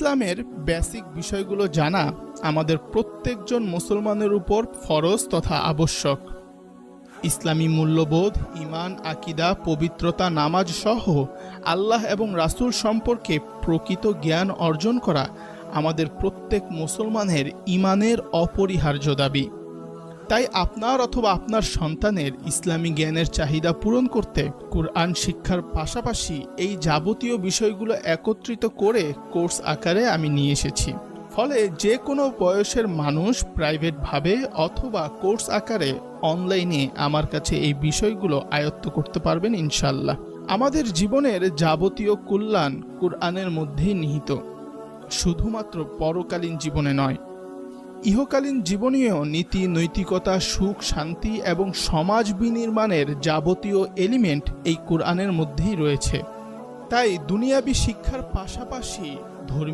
ইসলামের বেসিক বিষয়গুলো জানা আমাদের প্রত্যেকজন মুসলমানের উপর ফরজ তথা আবশ্যক। ইসলামী মূল্যবোধ, ঈমান, আকীদা, পবিত্রতা, নামাজ সহ আল্লাহ এবং রাসূল সম্পর্কে প্রকৃত জ্ঞান অর্জন করা আমাদের প্রত্যেক মুসলমানের ঈমানের অপরিহার্য দাবি। তাই আপনার অথবা আপনার সন্তানের ইসলামী জ্ঞানের চাহিদা পূরণ করতে কুরআন শিক্ষার পাশাপাশি এই যাবতীয় বিষয়গুলো একত্রিত করে কোর্স আকারে আমি নিয়ে এসেছি। ফলে যে কোনো বয়সের মানুষ প্রাইভেটভাবে অথবা কোর্স আকারে অনলাইনে আমার কাছে এই বিষয়গুলো আয়ত্ত করতে পারবেন ইনশাল্লাহ। আমাদের জীবনের যাবতীয় কল্যাণ কুরআনের মধ্যেই নিহিত, শুধুমাত্র পরকালীন জীবনে নয়, ইহকালীন জীবনেও নীতি, নৈতিকতা, সুখ, শান্তি এবং সমাজ বিনির্মাণের যাবতীয় এলিমেন্ট এই কুরআনের মধ্যেই রয়েছে। তাই দুনিয়াবী শিক্ষার পাশাপাশি ধর্মীয়